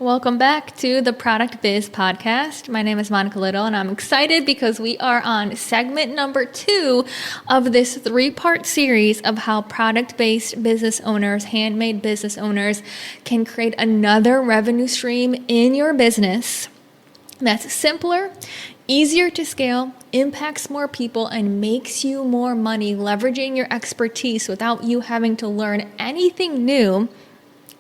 Welcome back to the Product Biz podcast. My name is Monica Little, and I'm excited because we are on segment number 2 of this 3-part series of how product-based business owners, handmade business owners, can create another revenue stream in your business that's simpler, easier to scale, impacts more people, and makes you more money, leveraging your expertise without you having to learn anything new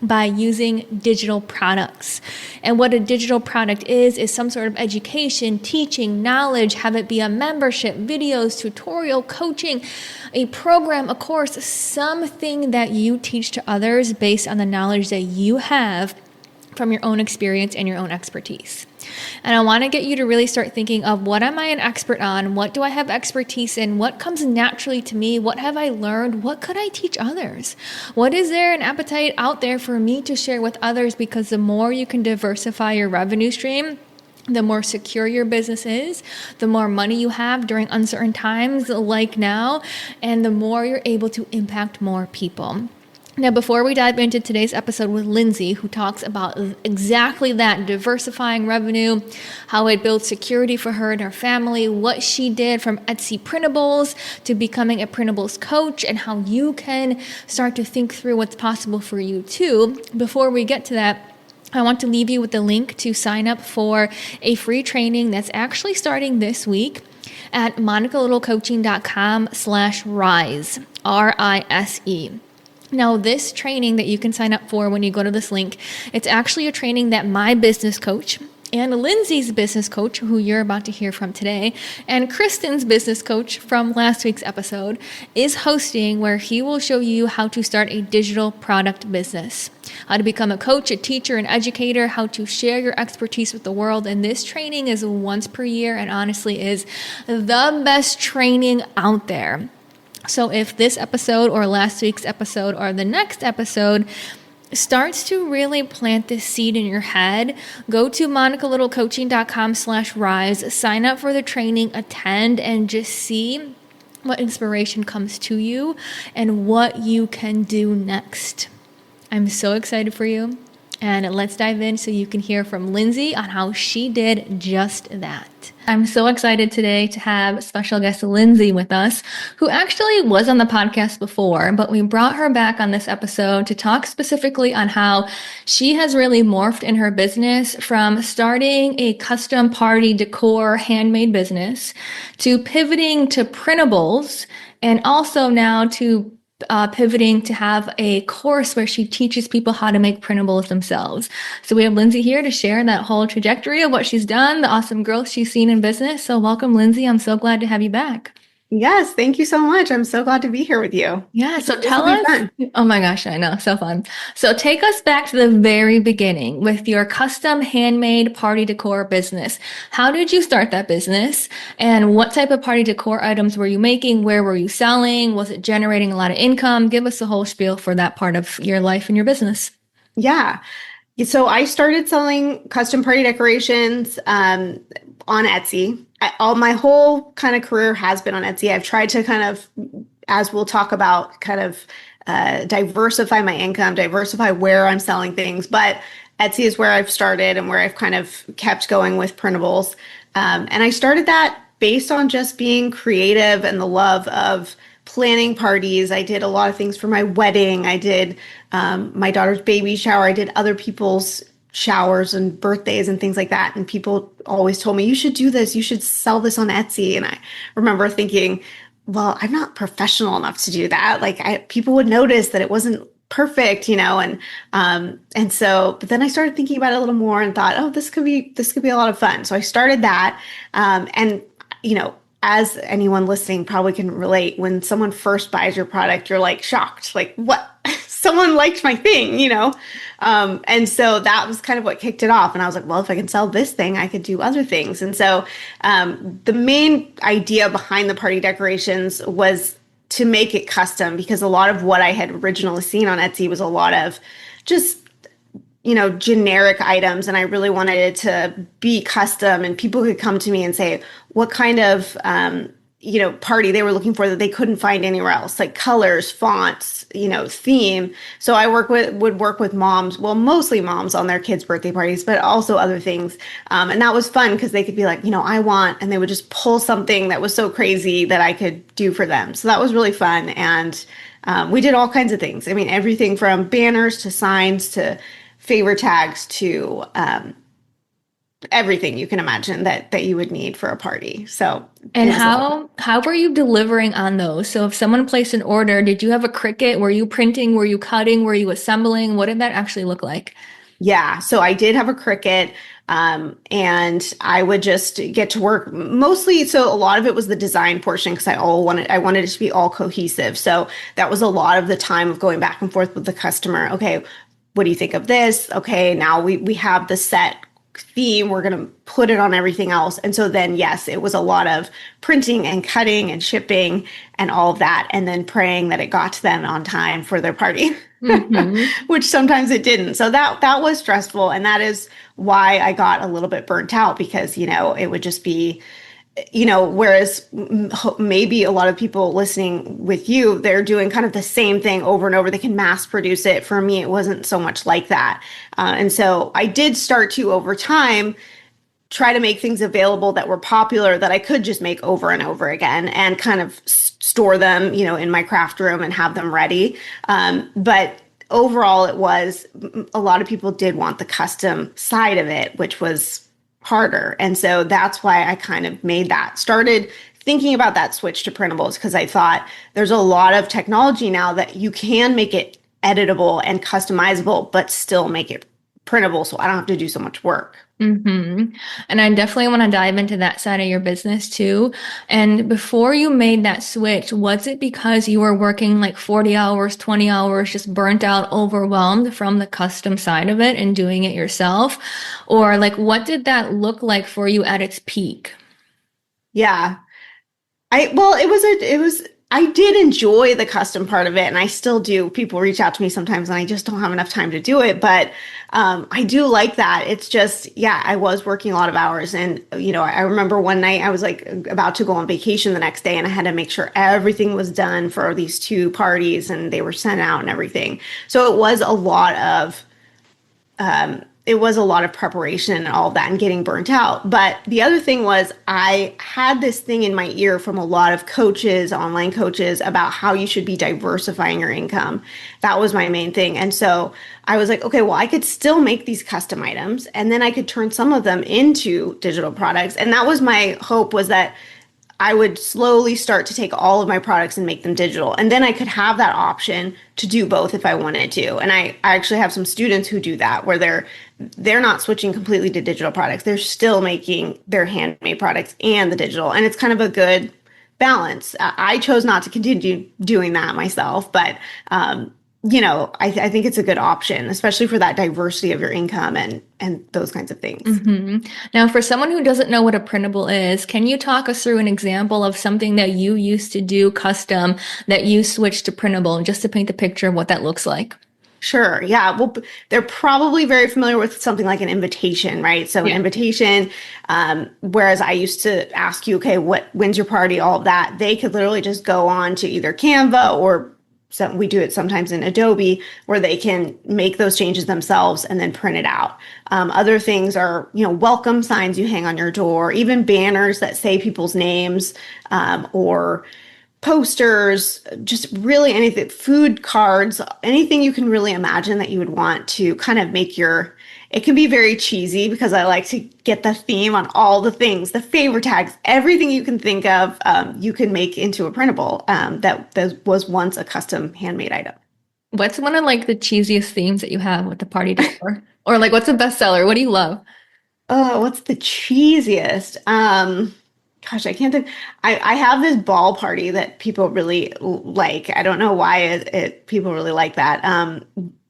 by using digital products. And what a digital product is some sort of education, teaching, knowledge, have it be a membership, videos, tutorial, coaching, a program, a course, something that you teach to others based on the knowledge that you have from your own experience and your own expertise. And I want to get you to really start thinking of, what am I an expert on? What do I have expertise in? What comes naturally to me? What have I learned? What could I teach others? What is there an appetite out there for me to share with others? Because the more you can diversify your revenue stream, the more secure your business is, the more money you have during uncertain times like now, and the more you're able to impact more people. Now, before we dive into today's episode with Lindsay, who talks about exactly that, diversifying revenue, how it builds security for her and her family, what she did from Etsy printables to becoming a printables coach, and how you can start to think through what's possible for you too. Before we get to that, I want to leave you with the link to sign up for a free training that's actually starting this week at monicalittlecoaching.com/rise, RISE. Now, this training that you can sign up for when you go to this link, it's actually a training that my business coach and Lindsay's business coach, who you're about to hear from today, and Kristen's business coach from last week's episode is hosting, where he will show you how to start a digital product business, how to become a coach, a teacher, an educator, how to share your expertise with the world. And this training is once per year and honestly is the best training out there. So if this episode or last week's episode or the next episode starts to really plant this seed in your head, go to monicalittlecoaching.com/rise, sign up for the training, attend, and just see what inspiration comes to you and what you can do next. I'm so excited for you. And let's dive in so you can hear from Lindsay on how she did just that. I'm so excited today to have special guest Lindsay with us, who actually was on the podcast before, but we brought her back on this episode to talk specifically on how she has really morphed in her business from starting a custom party decor handmade business to pivoting to printables, and also now to pivoting to have a course where she teaches people how to make printables themselves. So we have Lindsay here to share that whole trajectory of what she's done, the awesome growth she's seen in business. So welcome, Lindsay. I'm so glad to have you back. Yes, thank you so much. I'm so glad to be here with you. Yeah, so tell us. Oh my gosh, I know, so fun. So take us back to the very beginning with your custom handmade party decor business. How did you start that business? And what type of party decor items were you making? Where were you selling? Was it generating a lot of income? Give us the whole spiel for that part of your life and your business. Yeah. So I started selling custom party decorations on Etsy. My whole kind of career has been on Etsy. I've tried to kind of, as we'll talk about, kind of diversify my income, diversify where I'm selling things. But Etsy is where I've started and where I've kind of kept going with printables. And I started that based on just being creative and the love of planning parties. I did a lot of things for my wedding. I did my daughter's baby shower. I did other people's showers and birthdays and things like that. And people always told me, you should do this. You should sell this on Etsy. And I remember thinking, well, I'm not professional enough to do that. Like people would notice that it wasn't perfect, and so, but then I started thinking about it a little more and thought, oh, this could be a lot of fun. So I started that. And as anyone listening probably can relate, when someone first buys your product, you're like shocked, like, what? Someone liked my thing, and so that was kind of what kicked it off. And I was like, well, if I can sell this thing, I could do other things. And so the main idea behind the party decorations was to make it custom, because a lot of what I had originally seen on Etsy was a lot of just generic items, and I really wanted it to be custom, and people could come to me and say, what kind of party they were looking for that they couldn't find anywhere else, like colors, fonts, theme. So I would work with moms, well, mostly moms on their kids' birthday parties, but also other things. And that was fun because they could be like, I want, and they would just pull something that was so crazy that I could do for them. So that was really fun. And we did all kinds of things. I mean, everything from banners to signs to favor tags to everything you can imagine that you would need for a party. So it And was a lot. how were you delivering on those? So if someone placed an order, did you have a Cricut? Were you printing? Were you cutting? Were you assembling? What did that actually look like? Yeah, so I did have a Cricut, and I would just get to work mostly. So a lot of it was the design portion because I wanted it to be all cohesive. So that was a lot of the time of going back and forth with the customer. Okay, what do you think of this? Okay, now we have the set theme, we're going to put it on everything else. And so then, yes, it was a lot of printing and cutting and shipping and all of that, and then praying that it got to them on time for their party, Hmm. which sometimes it didn't. So that was stressful. And that is why I got a little bit burnt out because, it would just be, whereas maybe a lot of people listening with you, they're doing kind of the same thing over and over. They can mass produce it. For me, it wasn't so much like that. And so I did start to, over time, try to make things available that were popular that I could just make over and over again and kind of store them, in my craft room and have them ready. But overall, it was a lot of people did want the custom side of it, which was harder. And so that's why I kind of started thinking about that switch to printables because I thought there's a lot of technology now that you can make it editable and customizable, but still make it printable so I don't have to do so much work. Hmm. And I definitely want to dive into that side of your business too. And before you made that switch, was it because you were working like 40 hours, 20 hours, just burnt out, overwhelmed from the custom side of it and doing it yourself? Or like, what did that look like for you at its peak? Yeah. Well, I did enjoy the custom part of it and I still do. People reach out to me sometimes and I just don't have enough time to do it, but I do like that. It's just, yeah, I was working a lot of hours and, I remember one night I was like about to go on vacation the next day and I had to make sure everything was done for these two parties and they were sent out and everything. So it was a lot of preparation and all of that and getting burnt out. But the other thing was I had this thing in my ear from a lot of coaches, online coaches, about how you should be diversifying your income. That was my main thing. And so I was like, okay, well, I could still make these custom items and then I could turn some of them into digital products. And that was my hope, was that I would slowly start to take all of my products and make them digital. And then I could have that option to do both if I wanted to. And I actually have some students who do that where they're not switching completely to digital products. They're still making their handmade products and the digital. And it's kind of a good balance. I chose not to continue doing that myself, but I think it's a good option, especially for that diversity of your income and those kinds of things. Hmm. Now, for someone who doesn't know what a printable is, can you talk us through an example of something that you used to do custom that you switched to printable, just to paint the picture of what that looks like? Sure. Yeah. Well, they're probably very familiar with something like an invitation, right? So an Yeah. invitation, whereas I used to ask you, okay, when's your party? All of that. They could literally just go on to either Canva or we do it sometimes in Adobe where they can make those changes themselves and then print it out. Other things are, welcome signs you hang on your door, even banners that say people's names, or posters, just really anything, food cards, anything you can really imagine that you would want to kind of it can be very cheesy because I like to get the theme on all the things, the favor tags, everything you can think of, you can make into a printable that was once a custom handmade item. What's one of like the cheesiest themes that you have with the party decor? Or like what's a bestseller? What do you love? Oh, what's the cheesiest? Gosh, I can't think. I have this ball party that people really like. I don't know why people really like that.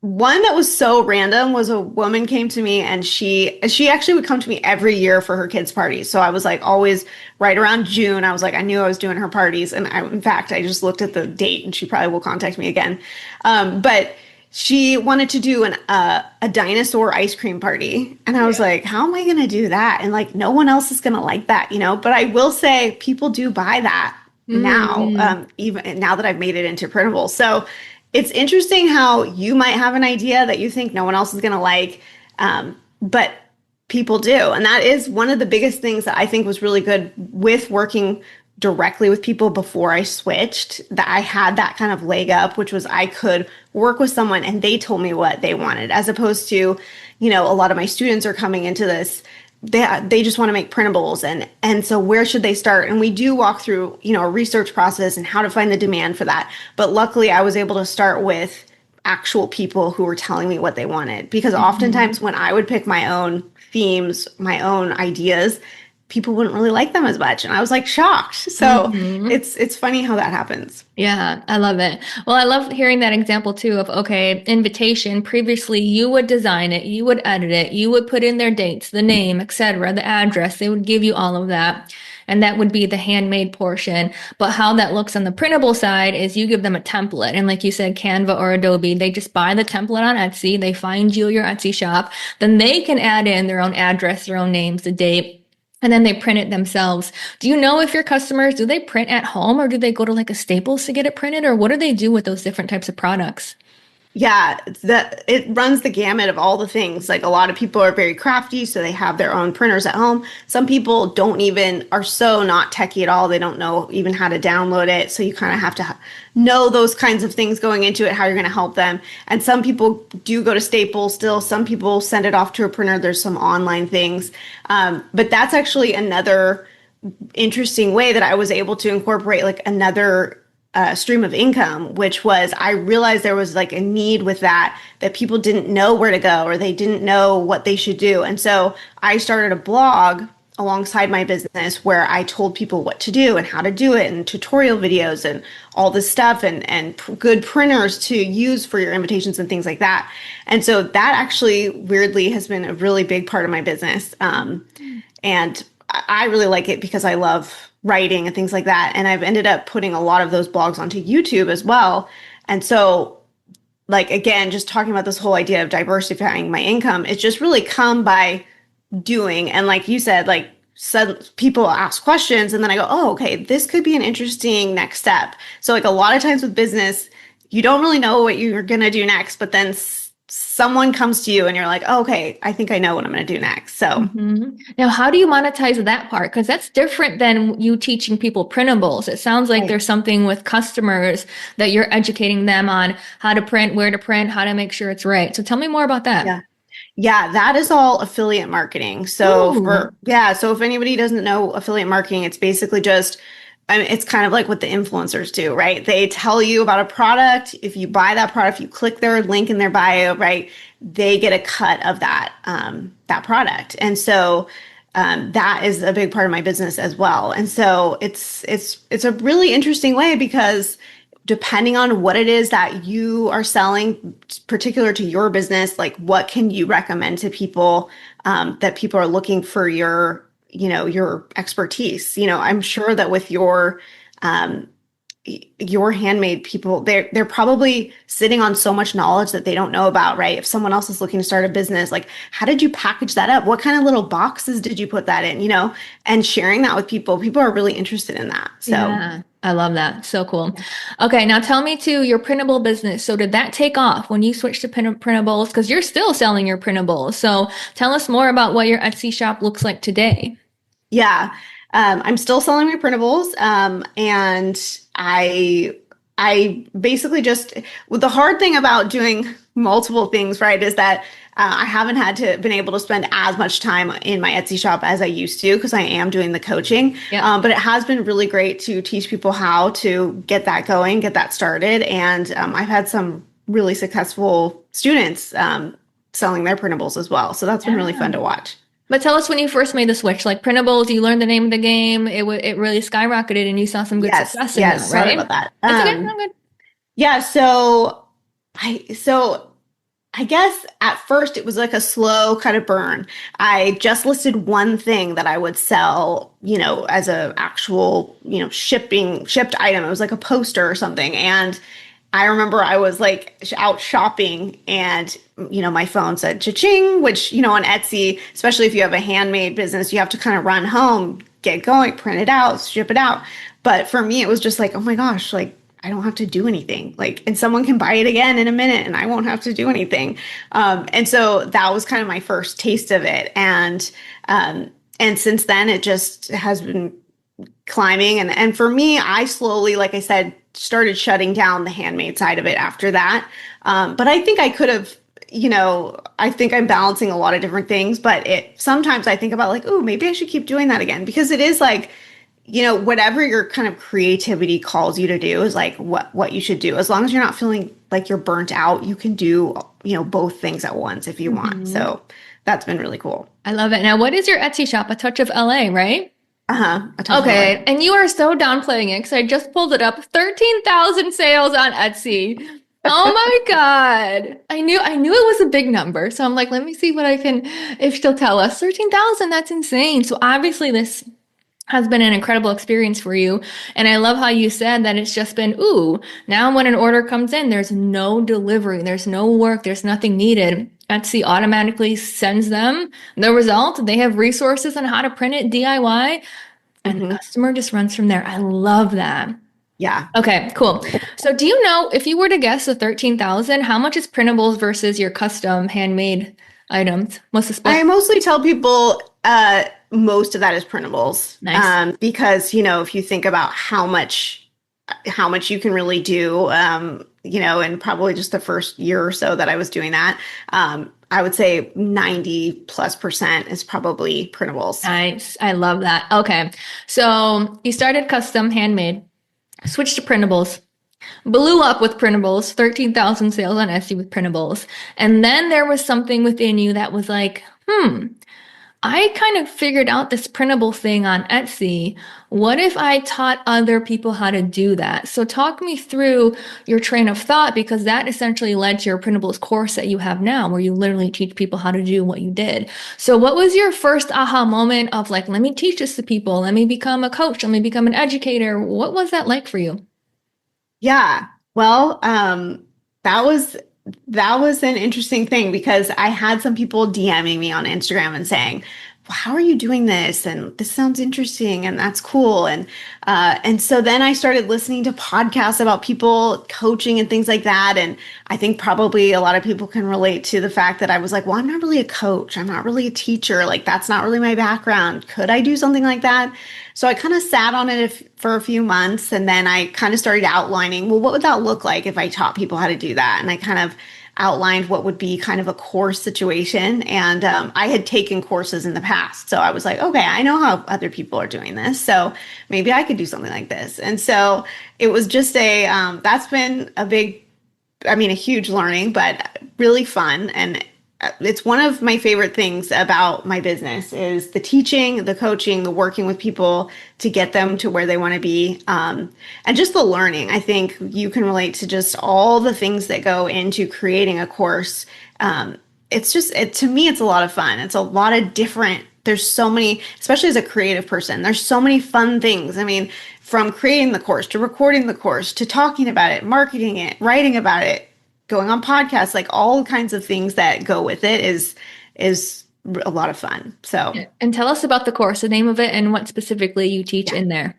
One that was so random was a woman came to me and she actually would come to me every year for her kids' parties. So I was like always right around June. I was like, I knew I was doing her parties. And in fact, I just looked at the date and she probably will contact me again. But she wanted to do a dinosaur ice cream party. And I was like, how am I going to do that? And like, no one else is going to like that, But I will say people do buy that now, Mm. even now that I've made it into printable. So it's interesting how you might have an idea that you think no one else is going to like, but people do. And that is one of the biggest things that I think was really good with working directly with people before I switched, that I had that kind of leg up, which was I could work with someone and they told me what they wanted, as opposed to, a lot of my students are coming into this, they just want to make printables, and so where should they start? And we do walk through, a research process and how to find the demand for that. But luckily I was able to start with actual people who were telling me what they wanted, because oftentimes when I would pick my own themes, my own ideas, people wouldn't really like them as much, and I was like shocked. So Hmm. it's funny how that happens. Yeah, I love it. Well, I love hearing that example too of, okay, invitation. Previously, you would design it, you would edit it, you would put in their dates, the name, etc., the address. They would give you all of that. And that would be the handmade portion. But how that looks on the printable side is you give them a template. And like you said, Canva or Adobe, they just buy the template on Etsy. They find you your Etsy shop. Then they can add in their own address, their own names, the date, and then they print it themselves. Do you know if your customers, do they print at home or do they go to like a Staples to get it printed, or what do they do with those different types of products? Yeah, it runs the gamut of all the things. Like a lot of people are very crafty, so they have their own printers at home. Some people don't even are so not techie at all. They don't know even how to download it. So you kind of have to know those kinds of things going into it, how you're going to help them. And some people do go to Staples still. Some people send it off to a printer. There's some online things. But that's actually another interesting way that I was able to incorporate like another stream of income, which was I realized there was like a need with that people didn't know where to go or they didn't know what they should do. And so I started a blog alongside my business where I told people what to do and how to do it and tutorial videos and all this stuff and good printers to use for your invitations and things like that. And so that actually weirdly has been a really big part of my business. And I really like it because I love writing and things like that. And I've ended up putting a lot of those blogs onto YouTube as well. And so, like, again, just talking about this whole idea of diversifying my income, it's just really come by doing. And like you said, like, people ask questions and then I go, oh, okay, this could be an interesting next step. So, like, a lot of times with business, you don't really know what you're going to do next, but then someone comes to you and you're like, oh, okay, I think I know what I'm going to do next. So, Hmm. Now, how do you monetize that part? Because that's different than you teaching people printables. It sounds like right. there's something with customers that you're educating them on how to print, where to print, how to make sure it's right. So tell me more about that. Yeah. Yeah, that is all affiliate marketing. So Ooh. so if anybody doesn't know affiliate marketing, it's basically just, I mean, it's kind of like what the influencers do, right? They tell you about a product. If you buy that product, if you click their link in their bio, right, they get a cut of that product. And so that is a big part of my business as well. And so it's a really interesting way because depending on what it is that you are selling, particular to your business, like what can you recommend to people that people are looking for your expertise. I'm sure that with um, your handmade people, they're probably sitting on so much knowledge that they don't know about, right? If someone else is looking to start a business, like how did you package that up? What kind of little boxes did you put that in? And sharing that with people, people are really interested in that. So. Yeah, I love that. So cool. Okay, now tell me too, your printable business. So did that take off when you switched to printables? Because you're still selling your printables. So tell us more about what your Etsy shop looks like today. Yeah. I'm still selling my printables. And I basically just, well, the hard thing about doing multiple things, right, is that I haven't had to been able to spend as much time in my Etsy shop as I used to because I am doing the coaching. Yeah. But it has been really great to teach people how to get that going, get that started. And I've had some really successful students selling their printables as well. So that's been really fun to watch. But tell us when you first made the switch, like printables, you learned the name of the game, it really skyrocketed and you saw some good Yes, success in that, yes. Sorry about right? that. It's okay. I'm good. Yeah, so I guess at first it was like a slow kind of burn. I just listed one thing that I would sell, as a actual, shipped item. It was like a poster or something. And I remember I was like out shopping and, my phone said cha-ching, which, on Etsy, especially if you have a handmade business, you have to kind of run home, get going, print it out, ship it out. But for me, it was just like, oh my gosh, like I don't have to do anything. Like, and someone can buy it again in a minute and I won't have to do anything. And so that was kind of my first taste of it. And since then it just has been climbing. And for me, I slowly, like I said, started shutting down the handmade side of it after that. But I think I could have, I think I'm balancing a lot of different things, but sometimes I think about like, oh, maybe I should keep doing that again, because it is like, whatever your kind of creativity calls you to do is like what you should do. As long as you're not feeling like you're burnt out, you can do, both things at once if you want. So that's been really cool. I love it. Now, what is your Etsy shop? A Touch of LA, right? Okay. And you are so downplaying it because I just pulled it up. 13,000 sales on Etsy. Oh my God. I knew it was a big number. So I'm like, let me see if she'll tell us. 13,000, that's insane. So obviously this has been an incredible experience for you. And I love how you said that it's just been, now when an order comes in, there's no delivery, there's no work, there's nothing needed. Etsy automatically sends them the result. They have resources on how to print it DIY, and the customer just runs from there. I love that. Yeah. Okay, cool. So do you know, if you were to guess the 13,000, how much is printables versus your custom handmade items? What's the split? I mostly tell people most of that is printables. Nice. Because, if you think about how much you can really do, in probably just the first year or so that I was doing that, I would say 90+% is probably printables. Nice. I love that. Okay. So you started custom handmade, switched to printables, blew up with printables, 13,000 sales on Etsy with printables. And then there was something within you that was like, I kind of figured out this printable thing on Etsy. What if I taught other people how to do that? So talk me through your train of thought, because that essentially led to your printables course that you have now, where you literally teach people how to do what you did. So what was your first aha moment of like, let me teach this to people. Let me become a coach. Let me become an educator. What was that like for you? Yeah. Well, that was an interesting thing, because I had some people DMing me on Instagram and saying, well, how are you doing this? And this sounds interesting and that's cool. And so then I started listening to podcasts about people coaching and things like that. And I think probably a lot of people can relate to the fact that I was like, well, I'm not really a coach. I'm not really a teacher. Like, that's not really my background. Could I do something like that? So I kind of sat on it for a few months, and then I kind of started outlining, well, what would that look like if I taught people how to do that? And I kind of outlined what would be kind of a course situation. And I had taken courses in the past. So I was like, okay, I know how other people are doing this. So maybe I could do something like this. And so it was just that's been a huge learning, but really fun. And it's one of my favorite things about my business is the teaching, the coaching, the working with people to get them to where they want to be. And just the learning. I think you can relate to just all the things that go into creating a course. To me, it's a lot of fun. It's a lot of there's so many, especially as a creative person, there's so many fun things. I mean, from creating the course to recording the course to talking about it, marketing it, writing about it, going on podcasts, like all kinds of things that go with it is a lot of fun. So, and tell us about the course, the name of it, and what specifically you teach in there.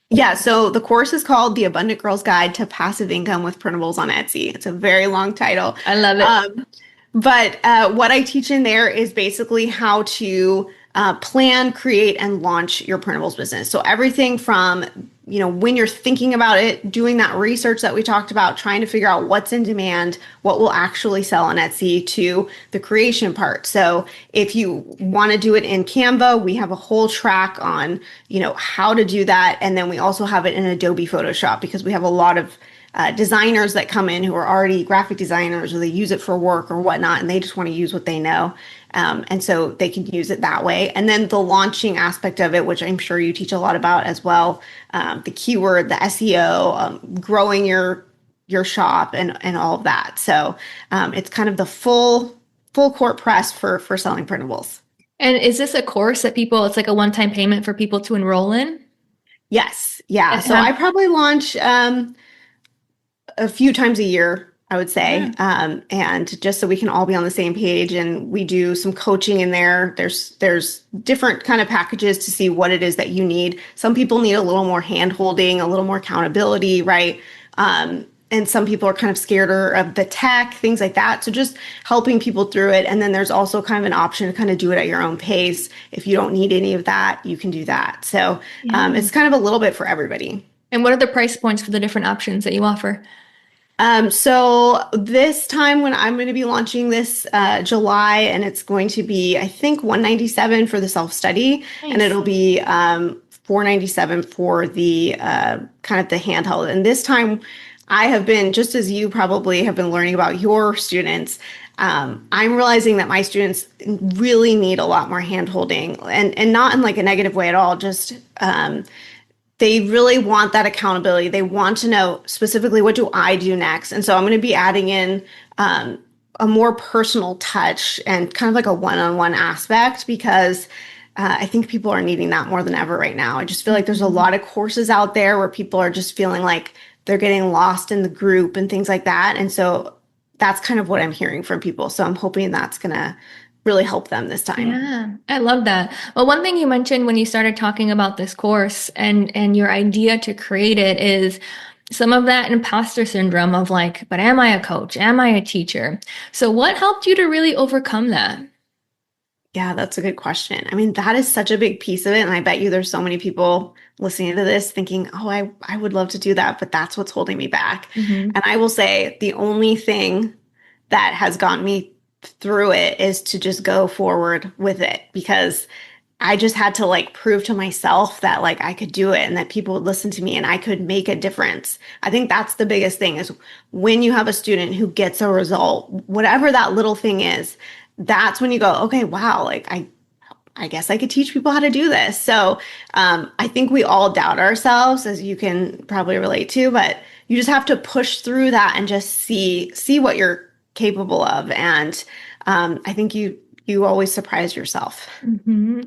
Yeah, so the course is called The Abundant Girl's Guide to Passive Income with Printables on Etsy. It's a very long title. I love it. But what I teach in there is basically how to plan, create, and launch your printables business. So everything from, when you're thinking about it, doing that research that we talked about, trying to figure out what's in demand, what will actually sell on Etsy, to the creation part. So if you want to do it in Canva, we have a whole track on, how to do that. And then we also have it in Adobe Photoshop, because we have a lot of designers that come in who are already graphic designers, or they use it for work or whatnot, and they just want to use what they know. And so they can use it that way. And then the launching aspect of it, which I'm sure you teach a lot about as well, the keyword, the SEO, growing your shop and all of that. So it's kind of the full court press for selling printables. And is this a course that it's like a one-time payment for people to enroll in? Yes. Yeah. So I probably launch a few times a year. I would Yeah. say. And just so we can all be on the same page, and we do some coaching in there. There's different kind of packages to see what it is that you need. Some people need a little more hand holding, a little more accountability, right? And some people are kind of scared of the tech, things like that. So just helping people through it. And then there's also kind of an option to kind of do it at your own pace. If you don't need any of that, you can do that. So Yeah. it's kind of a little bit for everybody. And what are the price points for the different options that you offer? So this time when I'm going to be launching this July, and it's going to be, I think, 197 for the self-study, and Nice. it'll be 497 for the kind of the handheld. And this time I have been, just as you probably have been learning about your students, I'm realizing that my students really need a lot more hand holding, and not in like a negative way at all, just they really want that accountability. They want to know specifically, what do I do next? And so I'm going to be adding in a more personal touch and kind of like a one-on-one aspect, because I think people are needing that more than ever right now. I just feel like there's a lot of courses out there where people are just feeling like they're getting lost in the group and things like that. And so that's kind of what I'm hearing from people. So I'm hoping that's going to really help them this time. Yeah, I love that. Well, one thing you mentioned when you started talking about this course and your idea to create it is some of that imposter syndrome of like, but am I a coach? Am I a teacher? So what helped you to really overcome that? Yeah, that's a good question. I mean, that is such a big piece of it. And I bet you there's so many people listening to this thinking, oh, I would love to do that, but that's what's holding me back. Hmm. And I will say the only thing that has gotten me through it is to just go forward with it, because I just had to like prove to myself that like I could do it and that people would listen to me and I could make a difference. I think that's the biggest thing, is when you have a student who gets a result, whatever that little thing is, that's when you go, okay, wow, like I guess I could teach people how to do this. So I think we all doubt ourselves, as you can probably relate to, but you just have to push through that and just see what you're capable of. And I think you always surprise yourself.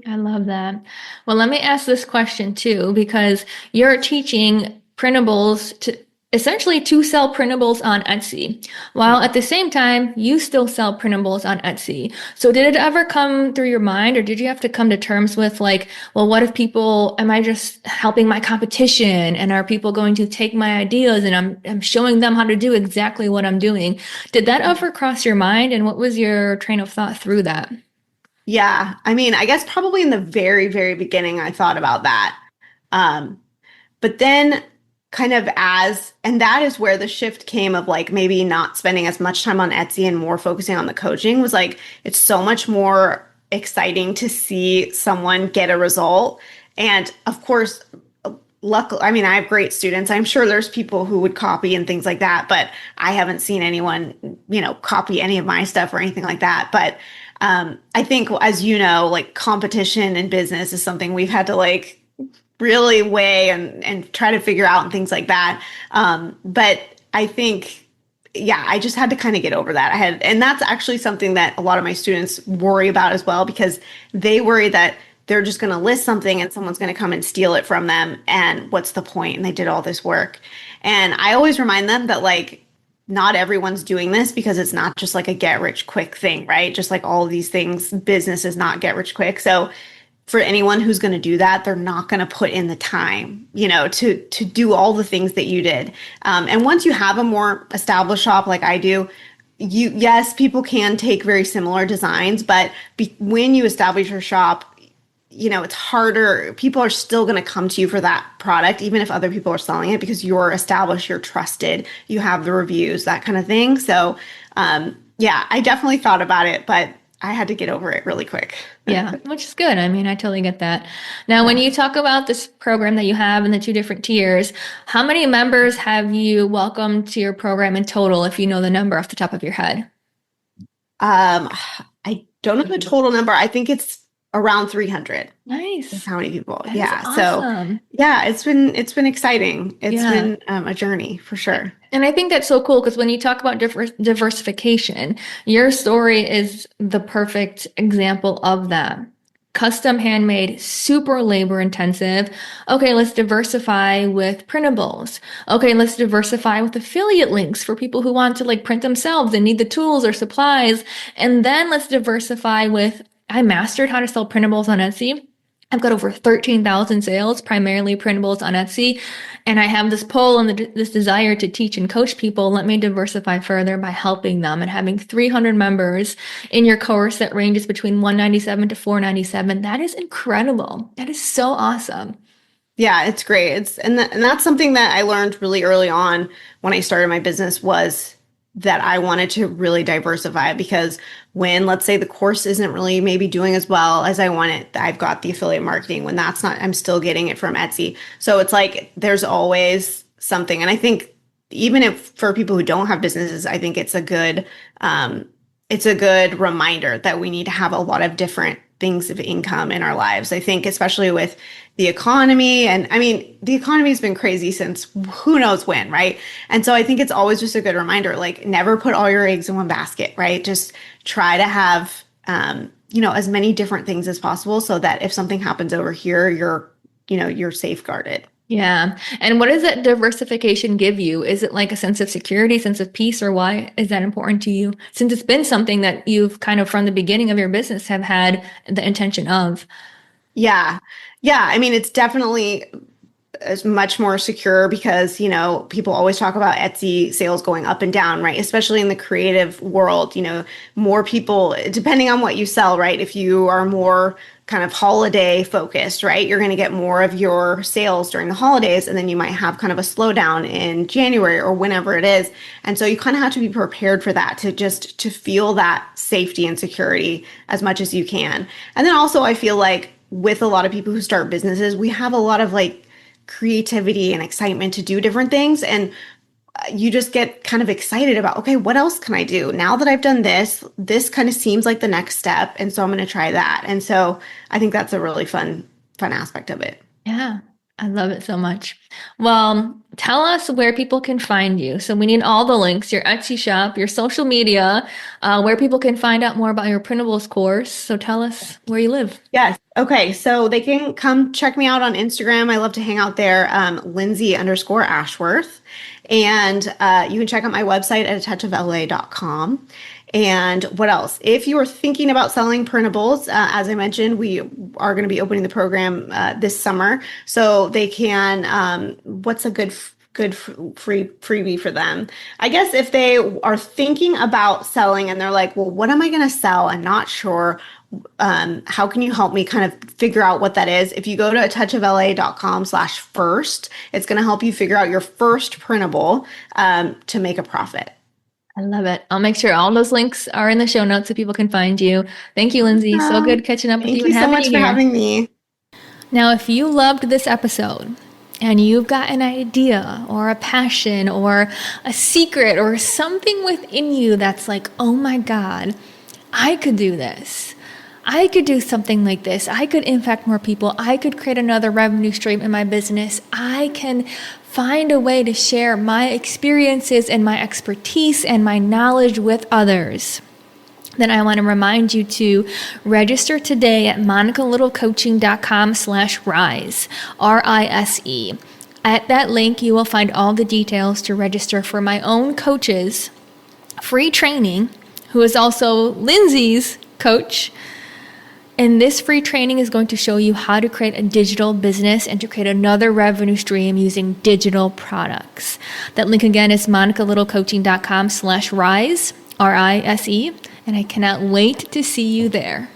I love that. Well, let me ask this question too, because you're teaching printables to essentially to sell printables on Etsy, while at the same time, you still sell printables on Etsy. So did it ever come through your mind, or did you have to come to terms with like, well, what if people, am I just helping my competition? And are people going to take my ideas and I'm showing them how to do exactly what I'm doing? Did that ever cross your mind? And what was your train of thought through that? Yeah, I mean, I guess probably in the very, very beginning, I thought about that. Um, but then kind of and that is where the shift came of like maybe not spending as much time on Etsy and more focusing on the coaching, was like, it's so much more exciting to see someone get a result. And of course, luckily, I mean, I have great students. I'm sure there's people who would copy and things like that, but I haven't seen anyone, copy any of my stuff or anything like that. But I think, as you know, like competition in business is something we've had to like really weigh and try to figure out and things like that. But I think, yeah, I just had to kind of get over that. And that's actually something that a lot of my students worry about as well, because they worry that they're just going to list something and someone's going to come and steal it from them. And what's the point? And they did all this work. And I always remind them that like, not everyone's doing this, because it's not just like a get rich quick thing, right? Just like all of these things, business is not get rich quick. So for anyone who's going to do that, they're not going to put in the time, to do all the things that you did. And once you have a more established shop like I do, yes, people can take very similar designs, but when you establish your shop, it's harder. People are still going to come to you for that product, even if other people are selling it, because you're established, you're trusted, you have the reviews, that kind of thing. So, yeah, I definitely thought about it, but I had to get over it really quick. Yeah, which is good. I mean, I totally get that. Now, when Yeah. you talk about this program that you have and the two different tiers, how many members have you welcomed to your program in total, if you know the number off the top of your head? Um, I don't know the total number. I think it's around 300. Is Nice. how many people. That is Yeah. So awesome. yeah, it's been exciting. It's Yeah. been a journey for sure. And I think that's so cool because when you talk about diversification, your story is the perfect example of that. custom handmade, super labor intensive. Okay, let's diversify with printables. Okay, let's diversify with affiliate links for people who want to like print themselves and need the tools or supplies. And then let's diversify with, I mastered how to sell printables on Etsy. I've got over 13,000 sales, primarily printables on Etsy. And I have this pull and this desire to teach and coach people. Let me diversify further by helping them and having 300 members in your course that ranges between $197 to $497. That is incredible. That is so awesome. Yeah, it's great. And that's something that I learned really early on when I started my business was that I wanted to really diversify, because when, let's say, the course isn't really maybe doing as well as I want it, I've got the affiliate marketing. When that's not, I'm still getting it from Etsy. So it's like there's always something. And I think even if for people who don't have businesses, I think it's a good reminder that we need to have a lot of different things of income in our lives. I think especially with the economy, and I mean, the economy has been crazy since who knows when, right? And so I think it's always just a good reminder, like never put all your eggs in one basket, right? Just try to have, as many different things as possible so that if something happens over here, you're safeguarded. Yeah. And what does that diversification give you? Is it like a sense of security, sense of peace, or why is that important to you? Since it's been something that you've kind of from the beginning of your business have had the intention of. Yeah. Yeah. I mean, it's definitely is much more secure because, people always talk about Etsy sales going up and down, right? Especially in the creative world, more people, depending on what you sell, right? If you are more kind of holiday focused, right? You're going to get more of your sales during the holidays, and then you might have kind of a slowdown in January or whenever it is. And so you kind of have to be prepared for that, to feel that safety and security as much as you can. And then also I feel like with a lot of people who start businesses, we have a lot of like creativity and excitement to do different things. And you just get kind of excited about, okay, what else can I do? Now that I've done this kind of seems like the next step. And so I'm going to try that. And so I think that's a really fun aspect of it. Yeah. I love it so much. Well, tell us where people can find you. So we need all the links, your Etsy shop, your social media, where people can find out more about your printables course. So tell us where you live. Yes. Okay. So they can come check me out on Instagram. I love to hang out there, Lindsay_Ashworth. And you can check out my website at atouchofla.com. And what else? If you are thinking about selling printables, as I mentioned, we are going to be opening the program this summer. So they can, what's a good free freebie for them? I guess if they are thinking about selling and they're like, well, what am I going to sell? I'm not sure. How can you help me kind of figure out what that is? If you go to atouchofla.com/first, it's going to help you figure out your first printable to make a profit. I love it. I'll make sure all those links are in the show notes so people can find you. Thank you, Lindsay. So good catching up with you and having you here. Thank you so much for having me. Now, if you loved this episode and you've got an idea or a passion or a secret or something within you that's like, oh my God, I could do this. I could do something like this. I could impact more people. I could create another revenue stream in my business. I can find a way to share my experiences and my expertise and my knowledge with others. Then I want to remind you to register today at monicalittlecoaching.com/rise, RISE. At that link, you will find all the details to register for my own coach's free training, who is also Lindsay's coach. And this free training is going to show you how to create a digital business and to create another revenue stream using digital products. That link again is monicalittlecoaching.com/rise, RISE. And I cannot wait to see you there.